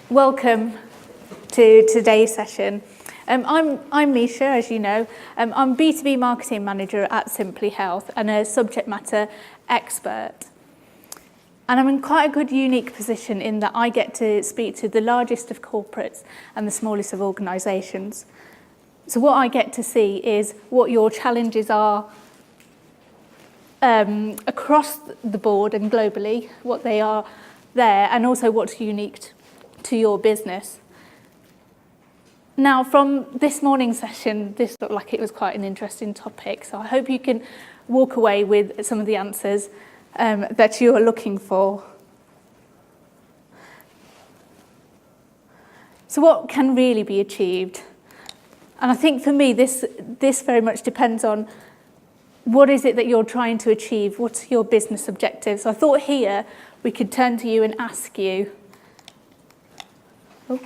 Welcome to today's session. I'm Meesha, as you know. I'm B2B Marketing Manager at Simplyhealth and a subject matter expert. And I'm in quite a good unique position in that I get to speak to the largest of corporates and the smallest of organisations. So what I get to see is what your challenges are across the board and globally, what they are there, and also what's unique to your business. Now, from this morning's session, this looked like it was quite an interesting topic, so I hope you can walk away with some of the answers that you are looking for. So what can really be achieved? And I think for me, this very much depends on what is it that you're trying to achieve? What's your business objective? So I thought here we could turn to you and ask you, there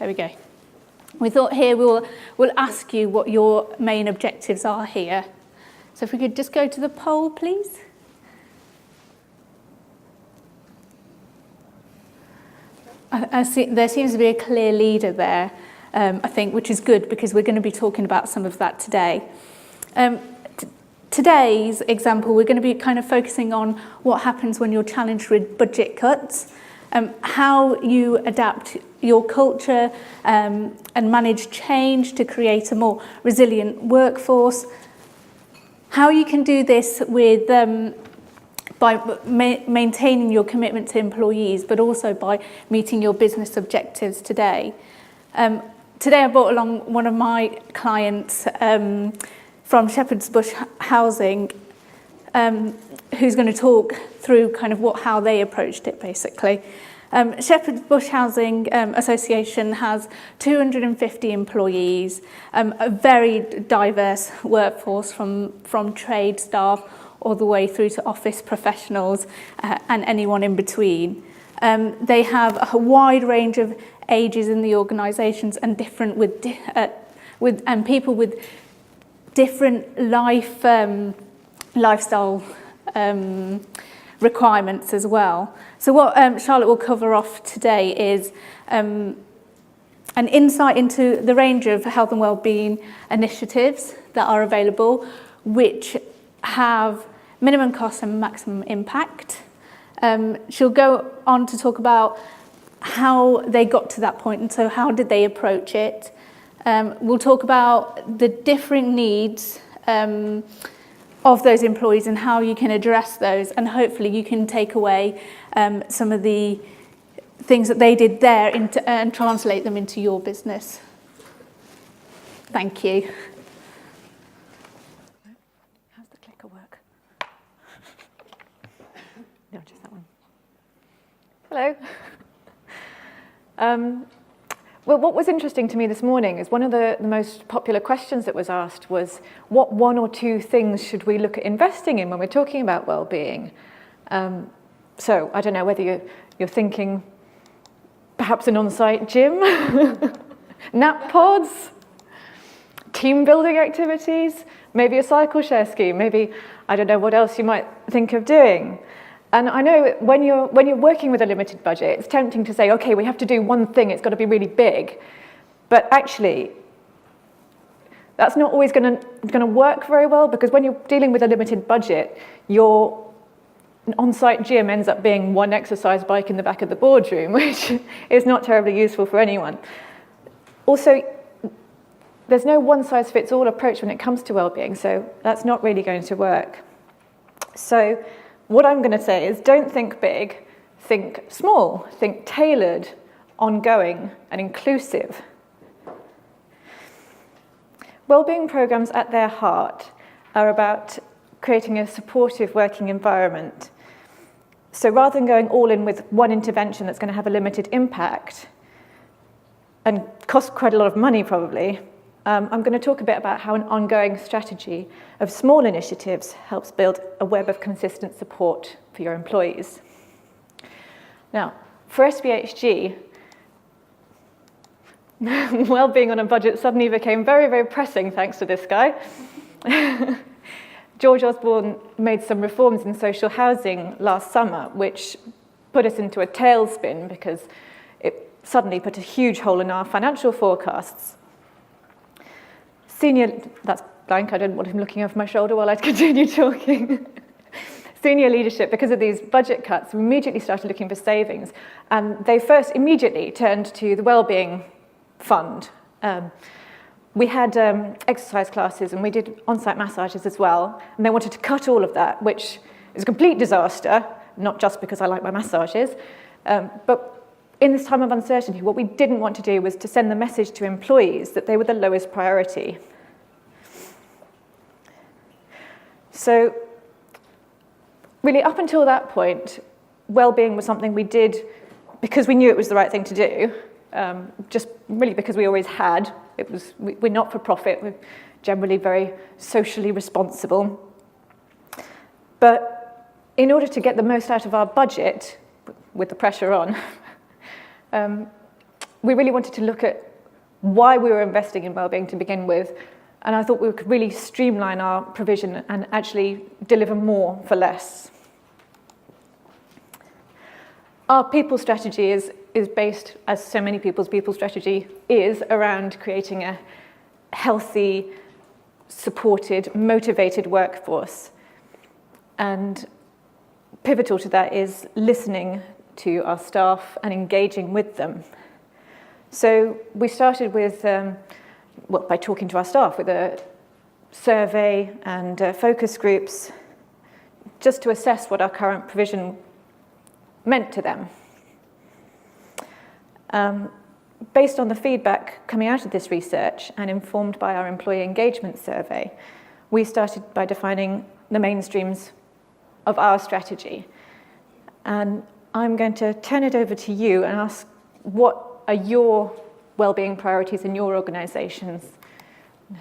we go. We thought here we'll ask you what your main objectives are here. So if we could just go to the poll, please. I see there seems to be a clear leader there, I think, which is good because we're going to be talking about some of that today. Today's example, we're going to be kind of focusing on what happens when you're challenged with budget cuts, how you adapt your culture and manage change to create a more resilient workforce, how you can do this with by maintaining your commitment to employees, but also by meeting your business objectives today. Today I brought along one of my clients from Shepherd's Bush Housing, who's going to talk through kind of how they approached it, basically. Shepherd's Bush Housing Association has 250 employees, a very diverse workforce from trade staff all the way through to office professionals and anyone in between. They have a wide range of ages in the organisations and different and people with different lifestyle requirements as well. So what Charlotte will cover off today is an insight into the range of health and wellbeing initiatives that are available, which have minimum cost and maximum impact. She'll go on to talk about how they got to that point, and so how did they approach it. We'll talk about the different needs of those employees and how you can address those, and hopefully you can take away some of the things that they did there and translate them into your business. Thank you. How's the clicker work? No, just that one. Hello. Well, what was interesting to me this morning is one of the most popular questions that was asked was, what one or two things should we look at investing in when we're talking about well-being? So I don't know whether you're thinking perhaps an on-site gym, nap pods, team building activities, maybe a cycle share scheme, maybe, I don't know what else you might think of doing. And I know when you're working with a limited budget, it's tempting to say, okay, we have to do one thing, it's got to be really big. But actually, that's not always going to work very well, because when you're dealing with a limited budget, your on-site gym ends up being one exercise bike in the back of the boardroom, which is not terribly useful for anyone. Also, there's no one-size-fits-all approach when it comes to well-being, so that's not really going to work. So what I'm going to say is, don't think big, think small, think tailored, ongoing, and inclusive. Wellbeing programs at their heart are about creating a supportive working environment. So rather than going all in with one intervention that's going to have a limited impact and cost quite a lot of money probably, I'm going to talk a bit about how an ongoing strategy of small initiatives helps build a web of consistent support for your employees. Now, for SBHG, well-being on a budget suddenly became very, very pressing thanks to this guy. George Osborne made some reforms in social housing last summer, which put us into a tailspin because it suddenly put a huge hole in our financial forecasts. That's blank, I didn't want him looking over my shoulder while I'd continue talking. Senior leadership, because of these budget cuts, immediately started looking for savings. And they first immediately turned to the Wellbeing Fund. We had exercise classes and we did on-site massages as well. And they wanted to cut all of that, which is a complete disaster, not just because I like my massages. But in this time of uncertainty, what we didn't want to do was to send the message to employees that they were the lowest priority. So really, up until that point, well-being was something we did because we knew it was the right thing to do, just really because we always had. We're not for profit, we're generally very socially responsible. But in order to get the most out of our budget, with the pressure on, we really wanted to look at why we were investing in well-being to begin with, and I thought we could really streamline our provision and actually deliver more for less. Our people strategy is based, as so many people's people strategy is, around creating a healthy, supported, motivated workforce. And pivotal to that is listening to our staff and engaging with them. So we started with, by talking to our staff with a survey and focus groups, just to assess what our current provision meant to them. Based on the feedback coming out of this research and informed by our employee engagement survey, we started by defining the mainstreams of our strategy. And I'm going to turn it over to you and ask, what are your well-being priorities in your organisations?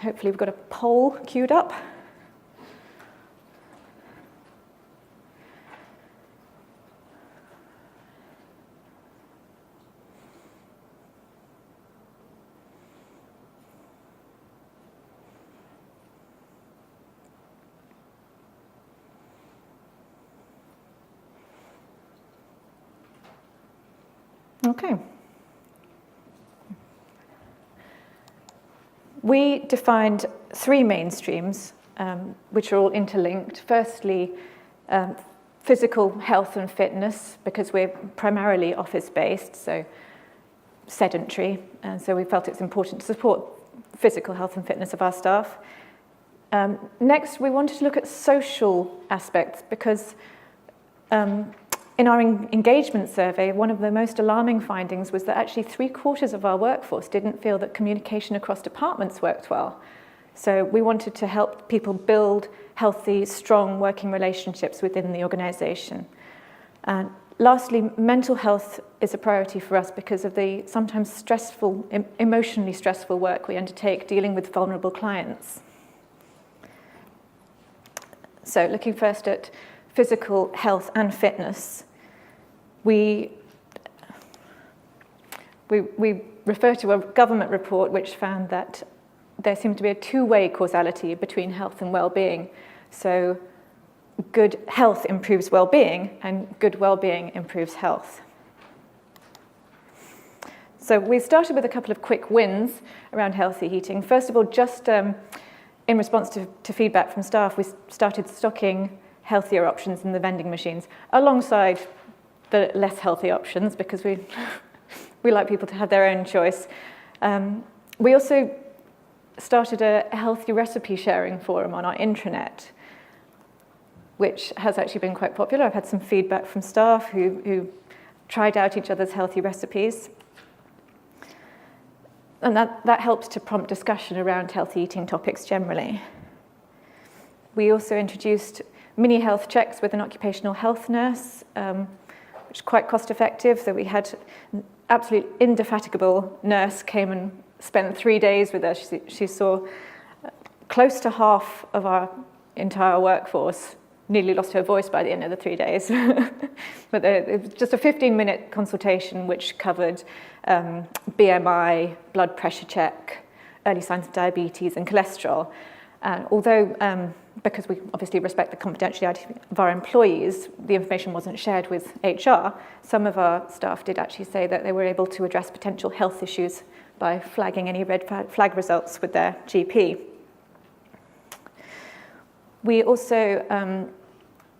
Hopefully we've got a poll queued up. Okay. We defined three mainstreams, which are all interlinked. Firstly, physical health and fitness, because we're primarily office-based, so sedentary, and so we felt it's important to support physical health and fitness of our staff. Next, we wanted to look at social aspects, because in our engagement survey, one of the most alarming findings was that actually 3/4 of our workforce didn't feel that communication across departments worked well. So we wanted to help people build healthy, strong working relationships within the organisation. And lastly, mental health is a priority for us because of the sometimes stressful, emotionally stressful work we undertake dealing with vulnerable clients. So looking first at physical health and fitness, we refer to a government report which found that there seemed to be a two-way causality between health and well-being. So good health improves well-being and good well-being improves health. So we started with a couple of quick wins around healthy eating. First of all, just in response to feedback from staff, we started stocking healthier options in the vending machines alongside the less healthy options, because we like people to have their own choice. We also started a healthy recipe sharing forum on our intranet, which has actually been quite popular. I've had some feedback from staff who tried out each other's healthy recipes. And that helps to prompt discussion around healthy eating topics generally. We also introduced mini health checks with an occupational health nurse, which is quite cost effective. So we had an absolute indefatigable nurse came and spent 3 days with us. She saw close to half of our entire workforce, nearly lost her voice by the end of the 3 days. But it was just a 15-minute consultation which covered BMI, blood pressure check, early signs of diabetes and cholesterol. Although, because we obviously respect the confidentiality of our employees, the information wasn't shared with HR, some of our staff did actually say that they were able to address potential health issues by flagging any red flag results with their GP. We also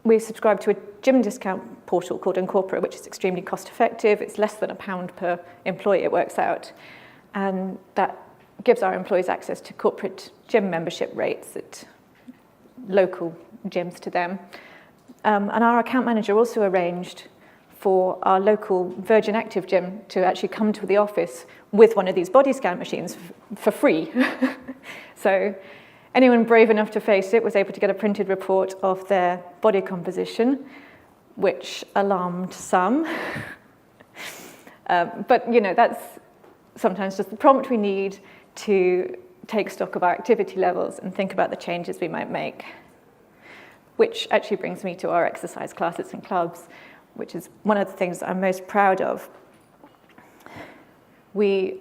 we subscribe to a gym discount portal called Incorporate, which is extremely cost effective. It's less than £1 per employee, it works out. And that gives our employees access to corporate gym membership rates at local gyms to them. And our account manager also arranged for our local Virgin Active gym to actually come to the office with one of these body scan machines for free. So anyone brave enough to face it was able to get a printed report of their body composition, which alarmed some. But you know, that's sometimes just the prompt we need to take stock of our activity levels and think about the changes we might make. Which actually brings me to our exercise classes and clubs, which is one of the things I'm most proud of. We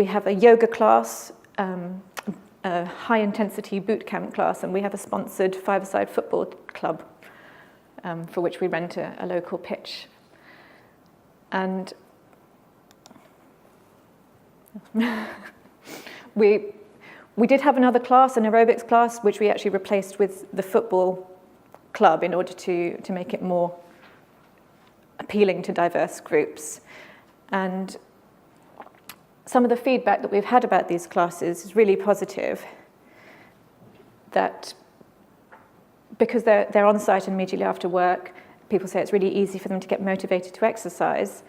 have a yoga class, a high-intensity boot camp class, and we have a sponsored five-a-side football club for which we rent a local pitch. And we did have another class, an aerobics class, which we actually replaced with the football club in order to make it more appealing to diverse groups. And some of the feedback that we've had about these classes is really positive, that because they're on site immediately after work, people say it's really easy for them to get motivated to exercise.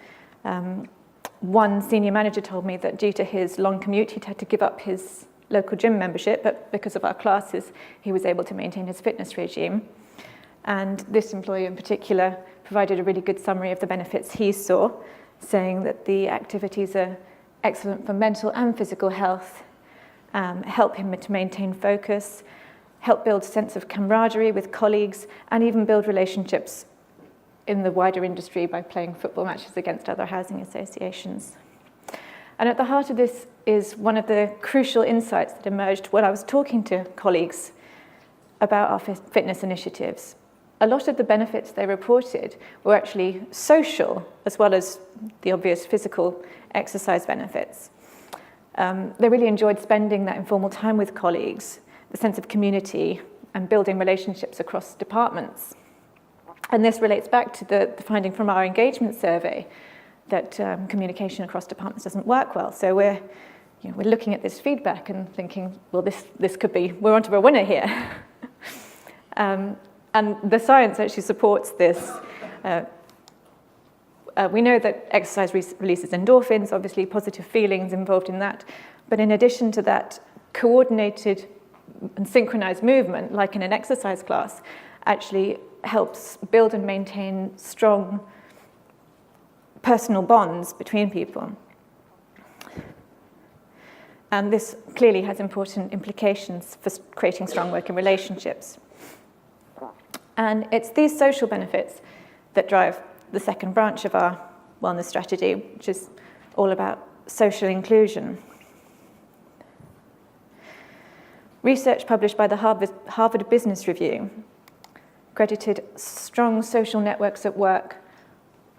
One senior manager told me that due to his long commute, he'd had to give up his local gym membership, but because of our classes, he was able to maintain his fitness regime. And this employee in particular provided a really good summary of the benefits he saw, saying that the activities are excellent for mental and physical health, help him to maintain focus, help build a sense of camaraderie with colleagues, and even build relationships in the wider industry by playing football matches against other housing associations. And at the heart of this is one of the crucial insights that emerged when I was talking to colleagues about our fitness initiatives. A lot of the benefits they reported were actually social, as well as the obvious physical exercise benefits. They really enjoyed spending that informal time with colleagues, the sense of community, and building relationships across departments. And this relates back to the finding from our engagement survey that communication across departments doesn't work well. So we're looking at this feedback and thinking, well, this could be, we're onto a winner here. And the science actually supports this. We know that exercise releases endorphins, obviously positive feelings involved in that. But in addition to that, coordinated and synchronized movement, like in an exercise class, actually helps build and maintain strong personal bonds between people. And this clearly has important implications for creating strong working relationships. And it's these social benefits that drive the second branch of our wellness strategy, which is all about social inclusion. Research published by the Harvard Business Review credited strong social networks at work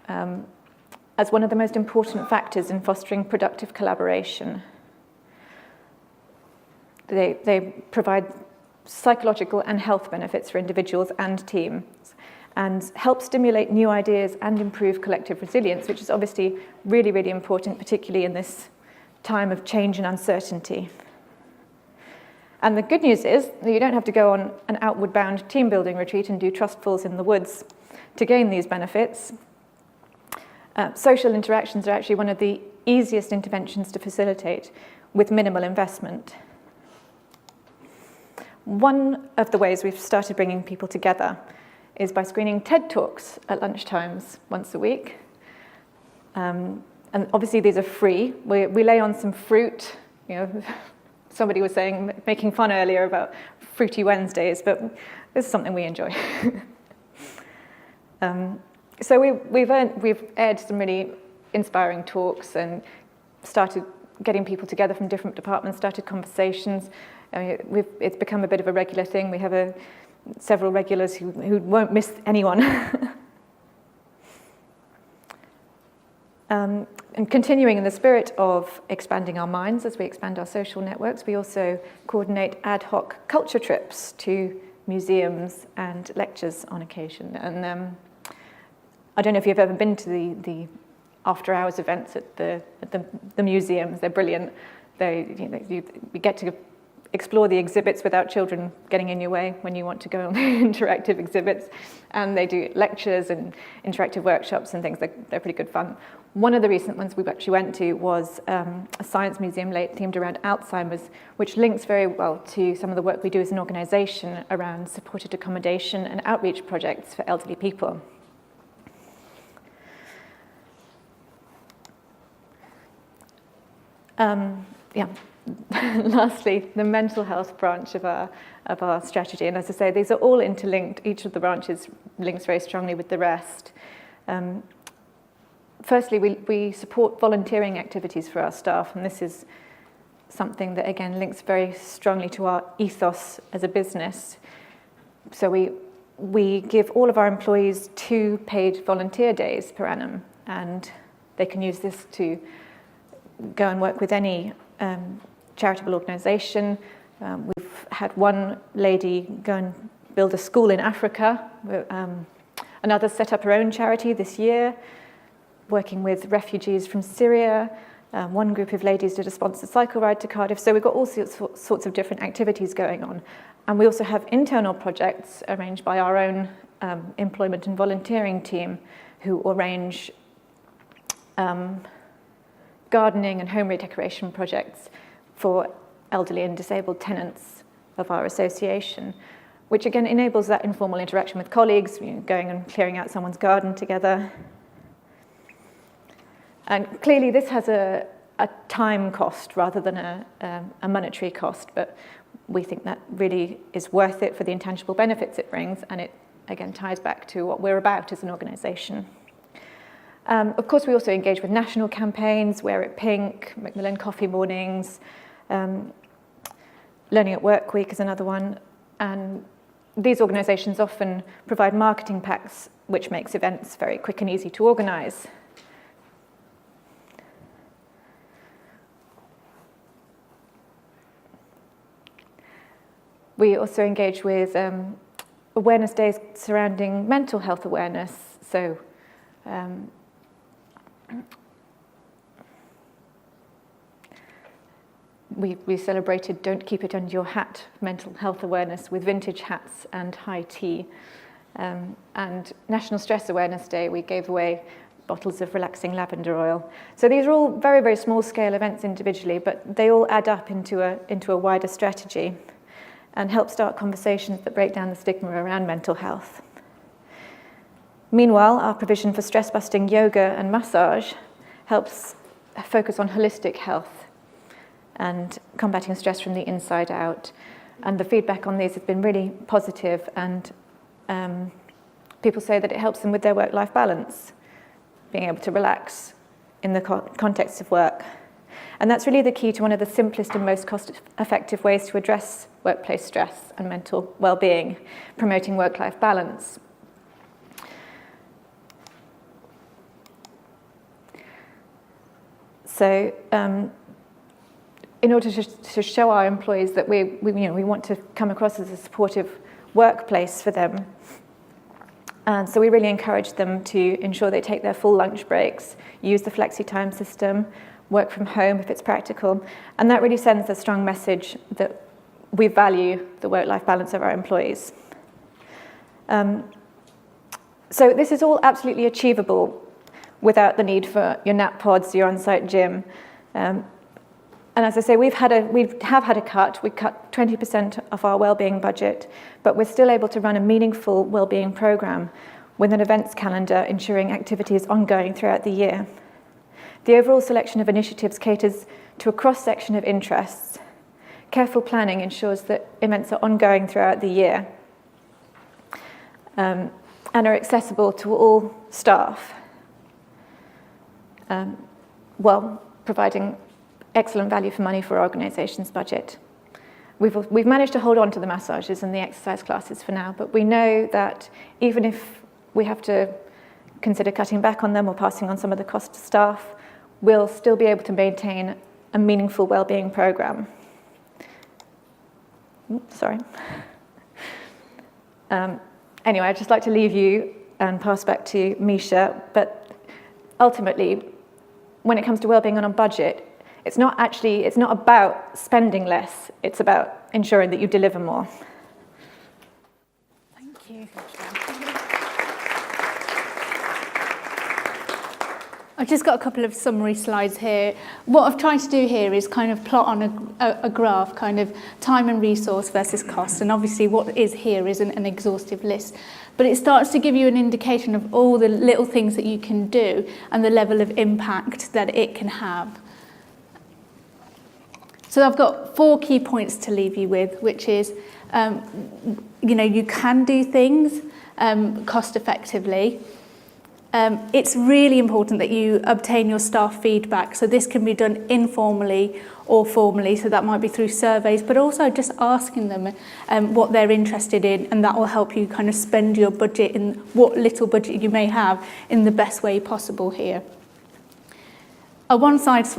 as one of the most important factors in fostering productive collaboration. They provide psychological and health benefits for individuals and teams, and help stimulate new ideas and improve collective resilience, which is obviously really, really important, particularly in this time of change and uncertainty. And the good news is that you don't have to go on an outward-bound team-building retreat and do trust falls in the woods to gain these benefits. Social interactions are actually one of the easiest interventions to facilitate with minimal investment. One of the ways we've started bringing people together is by screening TED Talks at lunchtimes once a week. And obviously these are free. We lay on some fruit. Somebody was making fun earlier about Fruity Wednesdays, but this is something we enjoy. So we've aired some really inspiring talks and started getting people together from different departments, started conversations, I mean, it's become a bit of a regular thing. We have several regulars who won't miss anyone. And continuing in the spirit of expanding our minds as we expand our social networks, we also coordinate ad hoc culture trips to museums and lectures on occasion. And I don't know if you've ever been to the after-hours events at the museums. They're brilliant. You get to explore the exhibits without children getting in your way when you want to go on interactive exhibits. And they do lectures and interactive workshops and things. They're pretty good fun. One of the recent ones we actually went to was a science museum themed around Alzheimer's, which links very well to some of the work we do as an organisation around supported accommodation and outreach projects for elderly people. Lastly, the mental health branch of our strategy. And as I say, these are all interlinked. Each of the branches links very strongly with the rest. Firstly, we support volunteering activities for our staff, and this is something that, again, links very strongly to our ethos as a business. So we give all of our employees 2 paid volunteer days per annum, and they can use this to go and work with any charitable organisation. We've had one lady go and build a school in Africa. Another set up her own charity this year, working with refugees from Syria. One group of ladies did a sponsored cycle ride to Cardiff. So we've got all sorts of different activities going on. And we also have internal projects arranged by our own employment and volunteering team, who arrange gardening and home redecoration projects for elderly and disabled tenants of our association, which again enables that informal interaction with colleagues, going and clearing out someone's garden together. And clearly this has a time cost rather than a monetary cost, but we think that really is worth it for the intangible benefits it brings, and it again ties back to what we're about as an organisation. Of course, we also engage with national campaigns, Wear It Pink, Macmillan Coffee Mornings, Learning at Work Week is another one. And these organisations often provide marketing packs, which makes events very quick and easy to organise. We also engage with awareness days surrounding mental health awareness. So we celebrated Don't Keep It Under Your Hat mental health awareness with vintage hats and high tea. And National Stress Awareness Day, we gave away bottles of relaxing lavender oil. So these are all very, very small scale events individually, but they all add up into a wider strategy and help start conversations that break down the stigma around mental health. Meanwhile, our provision for stress-busting yoga and massage helps focus on holistic health and combating stress from the inside out. And the feedback on these has been really positive, and people say that it helps them with their work-life balance, being able to relax in the context of work. And that's really the key to one of the simplest and most cost-effective ways to address workplace stress and mental well-being, promoting work-life balance. So in order to show our employees that we want to come across as a supportive workplace for them, and so we really encourage them to ensure they take their full lunch breaks, use the flexi-time system, work from home if it's practical, and that really sends a strong message that we value the work-life balance of our employees. So this is all absolutely achievable without the need for your nap pods, your on-site gym. And as I say, we have had a cut. We cut 20% of our wellbeing budget, but we're still able to run a meaningful wellbeing program with an events calendar ensuring activity is ongoing throughout the year. The overall selection of initiatives caters to a cross-section of interests. Careful planning ensures that events are ongoing throughout the year and are accessible to all staff, while providing excellent value for money for our organisation's budget. we've managed to hold on to the massages and the exercise classes for now, but we know that even if we have to consider cutting back on them or passing on some of the cost to staff, we'll still be able to maintain a meaningful wellbeing program. Sorry. Anyway, I'd just like to leave you and pass back to Meesha, but ultimately, when it comes to wellbeing on a budget, it's not about spending less, it's about ensuring that you deliver more. Thank you. I've just got a couple of summary slides here. What I've tried to do here is kind of plot on a graph, kind of time and resource versus cost. And obviously what is here isn't an exhaustive list, but it starts to give you an indication of all the little things that you can do and the level of impact that it can have. So I've got 4 key points to leave you with, which is, you can do things cost effectively. It's really important that you obtain your staff feedback. So this can be done informally or formally. So that might be through surveys, but also just asking them what they're interested in. And that will help you kind of spend your budget in what little budget you may have in the best way possible here. A one size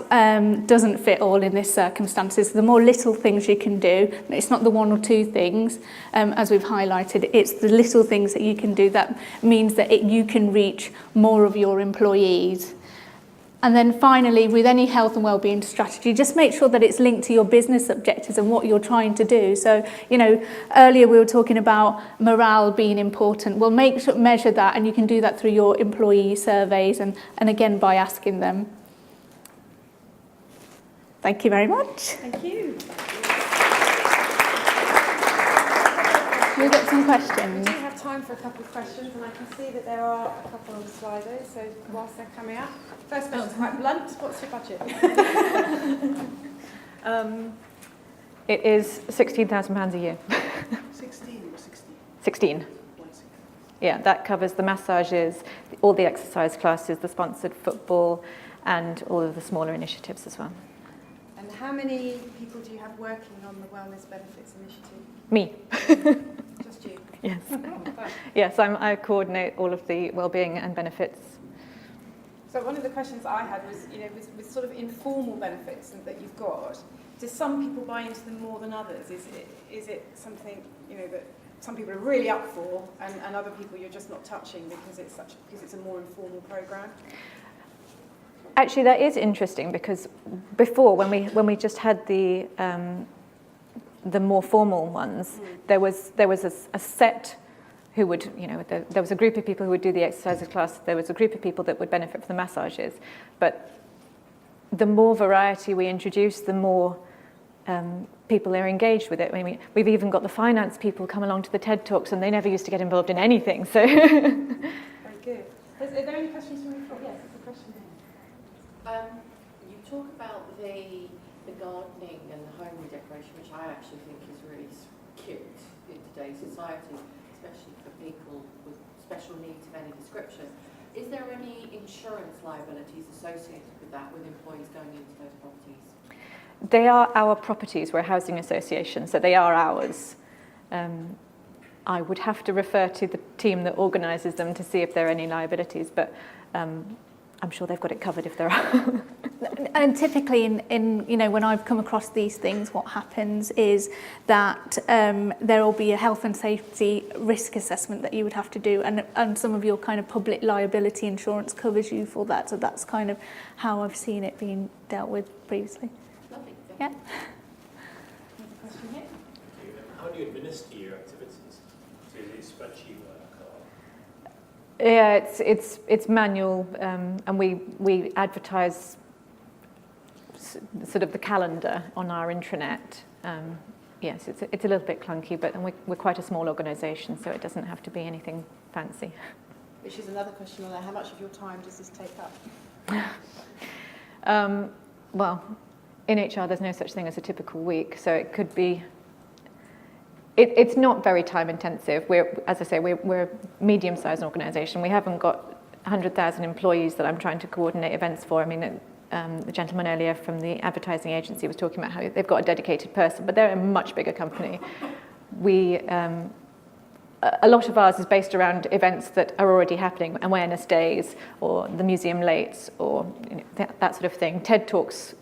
doesn't fit all in this circumstances. The more little things you can do, it's not the 1 or 2 things, as we've highlighted, it's the little things that you can do that means that you can reach more of your employees. And then finally, with any health and wellbeing strategy, just make sure that it's linked to your business objectives and what you're trying to do. So, earlier we were talking about morale being important. Well, measure that, and you can do that through your employee surveys and again by asking them. Thank you very much. Thank you. We've got some questions. We do have time for a couple of questions, and I can see that there are a couple on the Slido, so whilst they're coming up. First question is quite blunt. What's your budget? It is £16,000 a year. 16 or 16? 16. Yeah, that covers the massages, all the exercise classes, the sponsored football, and all of the smaller initiatives as well. And how many people do you have working on the Wellness Benefits Initiative? Me. Just you? Yes. Oh, Yes, I coordinate all of the wellbeing and benefits. So one of the questions I had was, with sort of informal benefits that you've got, do some people buy into them more than others? Is it something, that some people are really up for, and other people you're just not touching because it's a more informal programme? Actually, that is interesting because before, when we just had the more formal ones, there was a set who would, there was a group of people who would do the exercises class. There was a group of people that would benefit from the massages. But the more variety we introduce, the more people are engaged with it. I mean, we've even got the finance people come along to the TED Talks, and they never used to get involved in anything. So. Very good. Are there any questions from you? Yes, there's a question here. You talk about the gardening and the home redecoration, which I actually think is really cute in today's society, especially for people with special needs of any description. Is there any insurance liabilities associated with that, with employees going into those properties? They are our properties. We're a housing association, so they are ours. I would have to refer to the team that organises them to see if there are any liabilities, but I'm sure they've got it covered if there are. And typically in when I've come across these things, what happens is that there will be a health and safety risk assessment that you would have to do, and some of your kind of public liability insurance covers you for that. So that's kind of how I've seen it being dealt with previously. Lovely. Yeah. Another question here. How do you administer your activities? Do you use spreadsheet work or? Yeah, it's manual, and we advertise sort of the calendar on our intranet. Yes, it's a little bit clunky, but we're quite a small organisation, so it doesn't have to be anything fancy. Which is another question on there. How much of your time does this take up? Well, in HR, there's no such thing as a typical week, so it could be. It's not very time intensive. As I say, we're a medium-sized organisation. We haven't got 100,000 employees that I'm trying to coordinate events for. I mean, the gentleman earlier from the advertising agency was talking about how they've got a dedicated person, but they're a much bigger company. A lot of ours is based around events that are already happening, awareness days or the museum lates or that sort of thing. TED Talks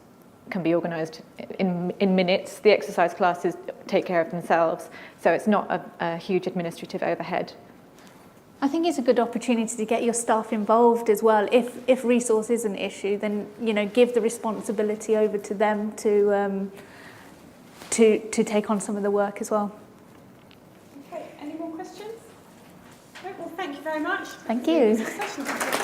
can be organised in minutes. The exercise classes take care of themselves, so it's not a huge administrative overhead. I think it's a good opportunity to get your staff involved as well. If resource is an issue, then give the responsibility over to them to take on some of the work as well. Okay, any more questions? No? Well, thank you very much. Thank you. Session.